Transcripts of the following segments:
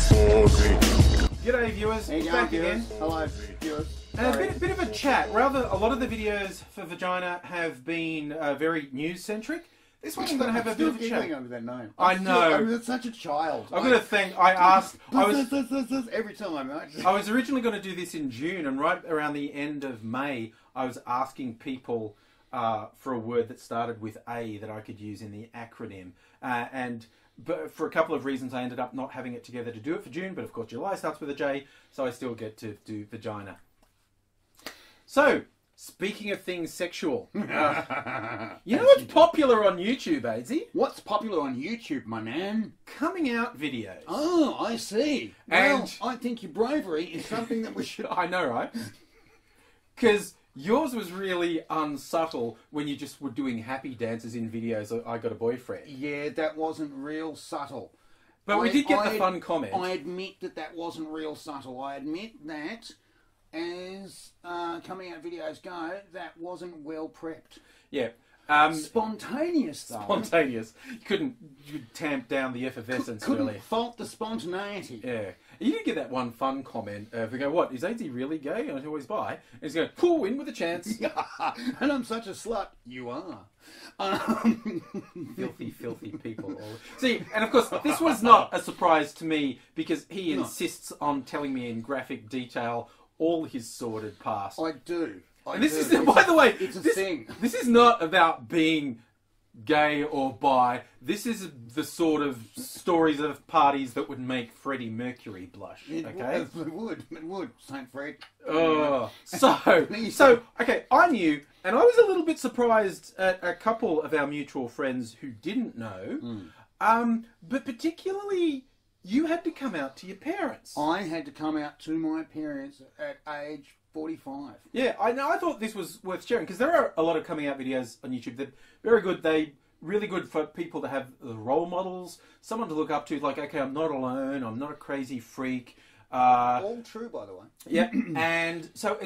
Aussie. G'day viewers, back again. Hello viewers. And a bit of a chat. Rather, a lot of the videos for Vagina have been very news-centric. This one I'm going to have a bit of a chat. Over that name. I know. I'm such a child. I've got to think. I asked. Every time, right? I was originally going to do this in June, and right around the end of May, I was asking people for a word that started with A that I could use in the acronym, but for a couple of reasons, I ended up not having it together to do it for June. But of course, July starts with a J, so I still get to do Vagina. So, speaking of things sexual, you know what's popular on YouTube, AIDzee? What's popular on YouTube, my man? Coming out videos. Oh, I see. And well, I think your bravery is something that we should... I know, right? Because yours was really unsubtle when you just were doing happy dances in videos. I got a boyfriend. Yeah, that wasn't real subtle. But we did get the fun comment. I admit that wasn't real subtle. I admit that, as coming out videos go, that wasn't well prepped. Yeah. Spontaneous, though. Spontaneous. You tamp down the effervescence, really. Couldn't fault the spontaneity. Yeah. You did get that one fun comment. We go, what, is AIDzee really gay? I always buy. And he's going, cool, win with a chance. And I'm such a slut. You are. Filthy, filthy people. See, and of course, this was not a surprise to me because he insists on telling me in graphic detail all his sordid past. I do. And this is, by the way, it's a thing. This is not about being gay or bi. This is the sort of stories of parties that would make Freddie Mercury blush. Okay, it would, Saint Fred. Oh, so okay. I knew, and I was a little bit surprised at a couple of our mutual friends who didn't know. But particularly, you had to come out to your parents. I had to come out to my parents at age 45. Yeah, I know. I thought this was worth sharing because there are a lot of coming out videos on YouTube that are very good. They really good for people to have the role models, someone to look up to. Like, okay, I'm not alone. I'm not a crazy freak. All true, by the way. Yeah, and so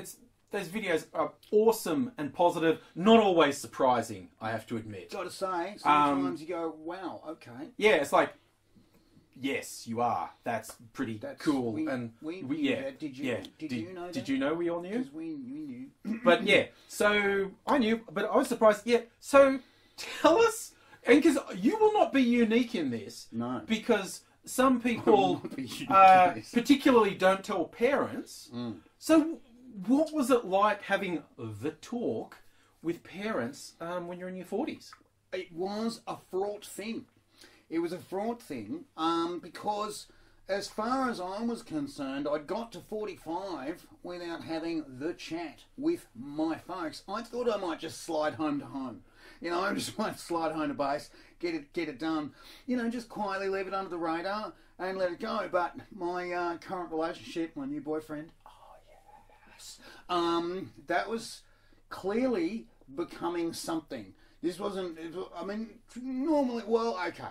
those videos are awesome and positive. Not always surprising, I have to admit. Got to say, sometimes you go, wow, okay. Yeah, it's like, yes, you are. That's pretty cool. We and yeah. Did you know that? Did you know we all knew? Because we knew. But yeah, so I knew, but I was surprised. Yeah, so tell us, and because you will not be unique in this. No. Because some people particularly don't tell parents. So what was it like having the talk with parents when you're in your 40s? It was a fraught thing. It was a fraught thing because as far as I was concerned, I'd got to 45 without having the chat with my folks. I thought I might just slide home to home. You know, I just might slide home to base, get it done. You know, just quietly leave it under the radar and let it go. But my current relationship, my new boyfriend, that was clearly becoming something. This wasn't, I mean, normally, well, okay.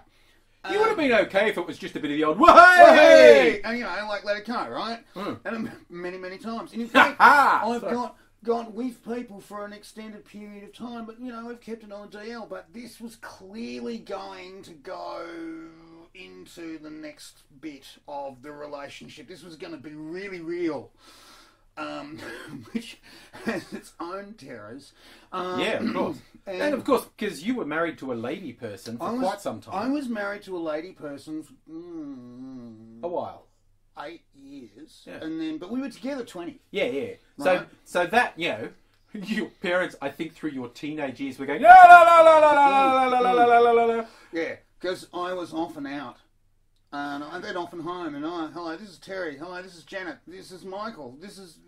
You would have been okay if it was just a bit of the old "Way!" And, you know, like, let it go, right? And many, many times. And in fact, I've gone with people for an extended period of time, but, you know, we've kept it on the DL. But this was clearly going to go into the next bit of the relationship. This was going to be really real. Which has its own terrors. Yeah, of course. And of course, because you were married to a lady person for quite some time. I was married to a lady person for a while. 8 years. Yeah. And then, but we were together 20. Yeah, yeah. Right? So that, you know, your parents, I think through your teenage years were going, la la la la la la la la la la la. Yeah, because I was often out. And then often home, and hello, this is Terry. Hello, this is Janet. This is Michael. This is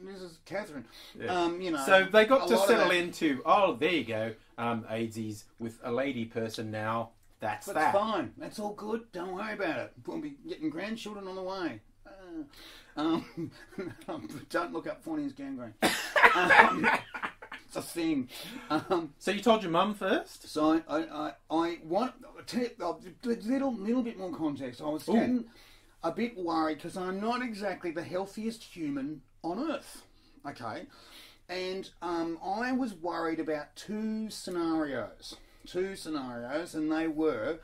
Catherine. Yeah. You know. So they got to settle into. Oh, there you go. AIDzee's with a lady person now. That's fine. That's all good. Don't worry about it. We'll be getting grandchildren on the way. Don't look up Fawny's gangrene. It's a thing. So you told your mum first? So I want a little bit more context. I was getting a bit worried because I'm not exactly the healthiest human on earth. Okay, and I was worried about two scenarios, and they were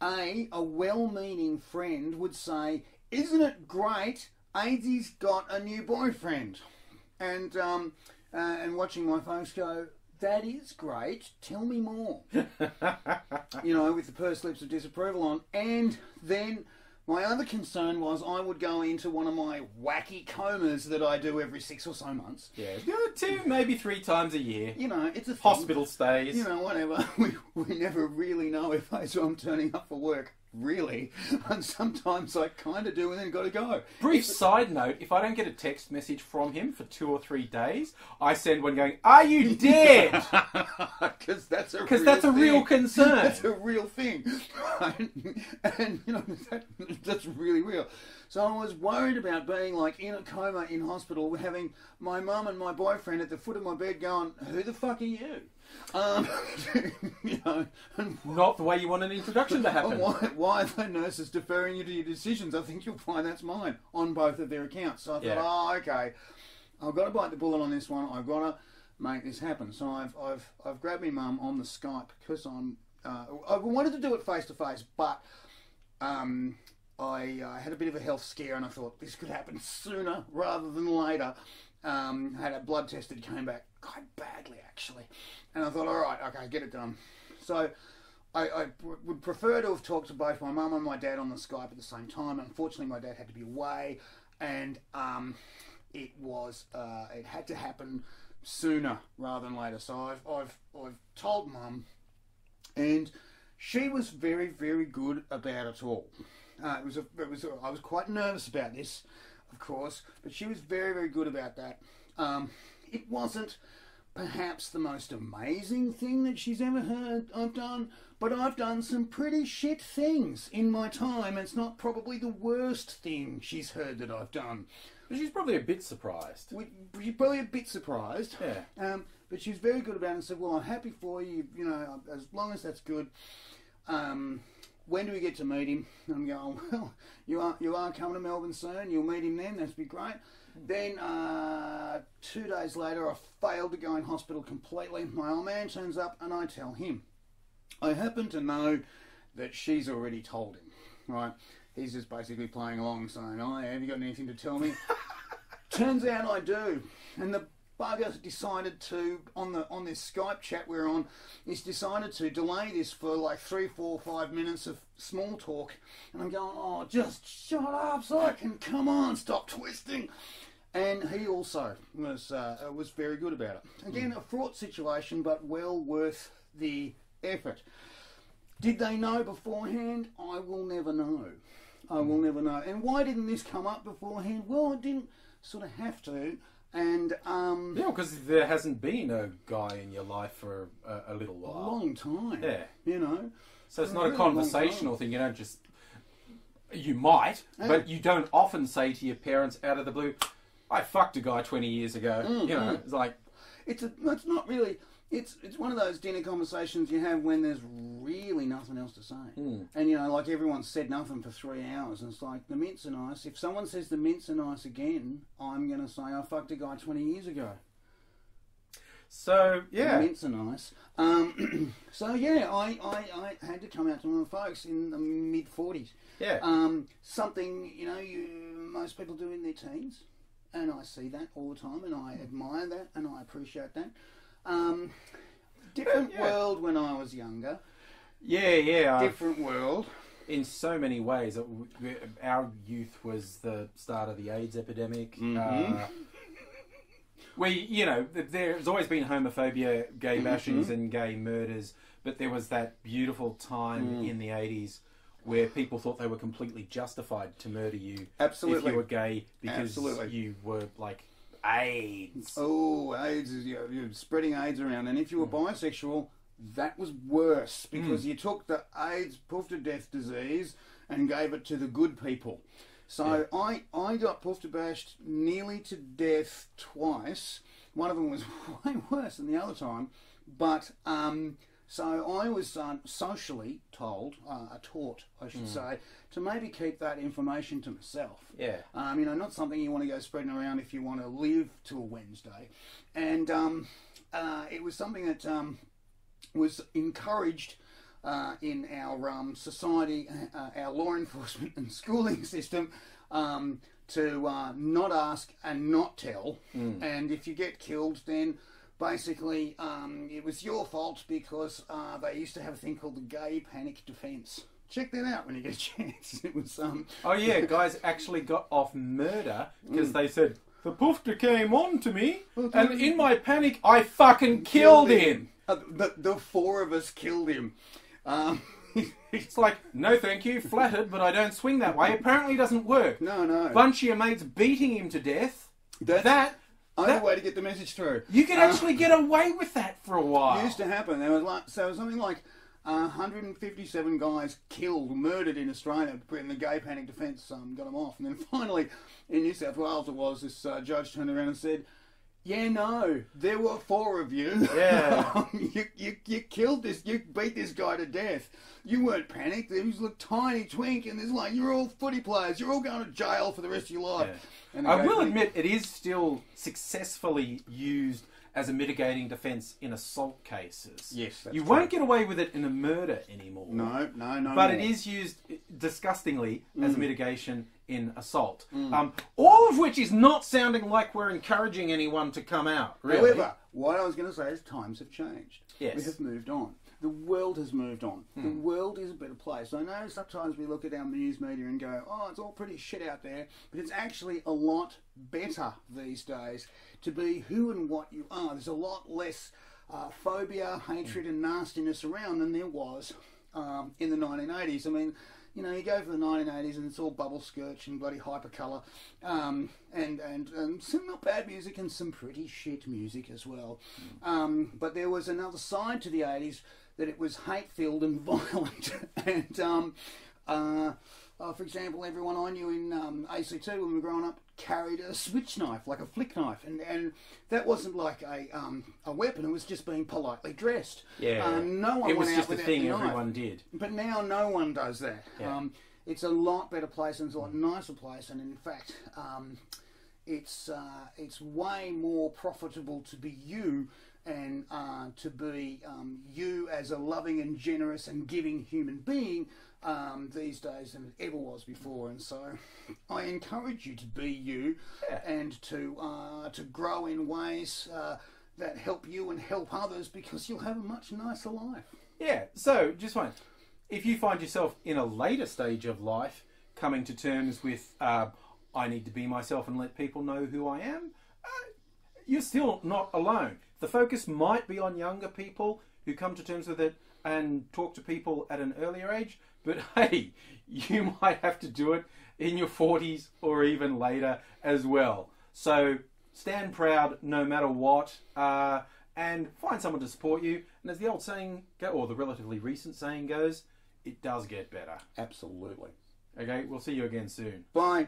a well-meaning friend would say, "Isn't it great? AIDzee's got a new boyfriend," and watching my folks go, "That is great. Tell me more." You know, with the pursed lips of disapproval on. And then my other concern was I would go into one of my wacky comas that I do every 6 or so months. Yeah, 2, maybe 3 times a year. You know, it's a thing. Hospital stays. You know, whatever. We never really know if I'm turning up for work. Really, and sometimes I kind of do, and then got to go. Brief side note: if I don't get a text message from him for 2 or 3 days, I send one going, "Are you dead?" Because that's a real concern. That's a real thing, and you know that's really real. So I was worried about being like in a coma in hospital, having my mum and my boyfriend at the foot of my bed going, "Who the fuck are you?" You know, and not the way you want an introduction to happen. Why are the nurses deferring you to your decisions? I think you'll find that's mine on both of their accounts. So I thought, oh, okay, I've got to bite the bullet on this one. I've got to make this happen. So I've grabbed my mum on the Skype because I wanted to do it face to face, but I had a bit of a health scare, and I thought this could happen sooner rather than later. Had a blood test that came back quite badly, actually. And I thought, all right, okay, get it done. So I would prefer to have talked to both my mum and my dad on the Skype at the same time. Unfortunately, my dad had to be away, and it had to happen sooner rather than later. So I've told Mum, and she was very, very good about it all. I was quite nervous about this, of course, but she was very, very good about that. It wasn't perhaps the most amazing thing that she's ever heard I've done, but I've done some pretty shit things in my time. It's not probably the worst thing she's heard that I've done. But she's probably a bit surprised. She's probably a bit surprised. Yeah. But she's very good about it and said, "Well, I'm happy for you, you know, as long as that's good. When do we get to meet him?" And I'm going, "Well, you are coming to Melbourne soon. You'll meet him then. That'd be great." Then 2 days later, I failed to go in hospital completely. My old man turns up, and I tell him. I happen to know that she's already told him. Right? He's just basically playing along, saying, "Oh, have you got anything to tell me?" Turns out I do, and the bugger decided to, on this Skype chat we're on, he's decided to delay this for like 3, 4, 5 minutes of small talk. And I'm going, "Oh, just shut up so I can, come on, stop twisting." And he also was very good about it. Again, a fraught situation, but well worth the effort. Did they know beforehand? I will never know. I will never know. And why didn't this come up beforehand? Well, it didn't sort of have to. And yeah, because there hasn't been a guy in your life for a little while. A long time. Yeah. You know. So it's not a conversational thing. You don't just... You might, but you don't often say to your parents out of the blue, "I fucked a guy 20 years ago." You know, it's like... It's not really... It's one of those dinner conversations you have when there's really nothing else to say. And, you know, like everyone's said nothing for 3 hours. And it's like, the mints are nice. If someone says the mints are nice again, I'm going to say, "I fucked a guy 20 years ago." So, yeah. The mints are nice. So, yeah, I had to come out to my folks in the mid-40s. Yeah. Something, you know, most people do in their teens. And I see that all the time, and I admire that, and I appreciate that. Different world when I was younger. Yeah. Different world. In so many ways. Our youth was the start of the AIDS epidemic. You know, there's always been homophobia, gay bashings and gay murders, but there was that beautiful time in the 80s where people thought they were completely justified to murder you if you were gay because you were, like, AIDS. Oh, AIDS is you're spreading AIDS around, and if you were bisexual, that was worse because you took the AIDS poof to death disease and gave it to the good people. So I got poof to bashed nearly to death twice. One of them was way worse than the other time, but so I was socially taught, I should say, to maybe keep that information to myself. Yeah. You know, not something you want to go spreading around if you want to live till Wednesday. And it was something that was encouraged in our society, our law enforcement and schooling system, to not ask and not tell. And if you get killed, then basically it was your fault because they used to have a thing called the gay panic defence. Check that out when you get a chance. It was Oh yeah, guys actually got off murder because they said, the poofter came on to me, and in my panic, I fucking killed him. The four of us killed him. It's like, no thank you, flattered, but I don't swing that way. Apparently doesn't work. No. Bunch of your mates beating him to death. That only way to get the message through. You could actually get away with that for a while. It used to happen. There was something like 157 guys killed, murdered in Australia when the gay panic defence got them off. And then finally, in New South Wales, this judge turned around and said, yeah, no, there were four of you. Yeah. you killed this, you beat this guy to death. You weren't panicked. There was a tiny twink, and there's like, you're all footy players. You're all going to jail for the rest of your life. Yeah. And I will admit, it is still successfully used as a mitigating defence in assault cases. Yes, that's you true. won't get away with it in a murder anymore. No. But it is used disgustingly as a mitigation in assault. All of which is not sounding like we're encouraging anyone to come out, really. However, what I was going to say is times have changed. Yes. We have moved on. The world has moved on. The world is a better place. I know sometimes we look at our news media and go, oh, it's all pretty shit out there, but it's actually a lot better these days to be who and what you are. There's a lot less phobia, hatred and nastiness around than there was in the 1980s. I mean, you know, you go for the 1980s and it's all bubble skirts and bloody hypercolour, and some not bad music and some pretty shit music as well. But there was another side to the 80s that it was hate-filled and violent. And for example, everyone I knew in ACT when we were growing up carried a switch knife, like a flick knife, and that wasn't like a weapon. It was just being politely dressed. Yeah, no one it was went just out a without thing the knife. everyone did. But now no one does that. Yeah. It's a lot better place and it's a lot nicer place, and in fact, it's way more profitable to be you and to be you as a loving and generous and giving human being these days than it ever was before. And so I encourage you to be you and to grow in ways that help you and help others, because you'll have a much nicer life. Yeah, so just one. If you find yourself in a later stage of life coming to terms with I need to be myself and let people know who I am, you're still not alone. The focus might be on younger people who come to terms with it and talk to people at an earlier age, but hey, you might have to do it in your 40s or even later as well. So stand proud no matter what, and find someone to support you. And as the old saying, or the relatively recent saying goes, it does get better. Absolutely. Okay, we'll see you again soon. Bye.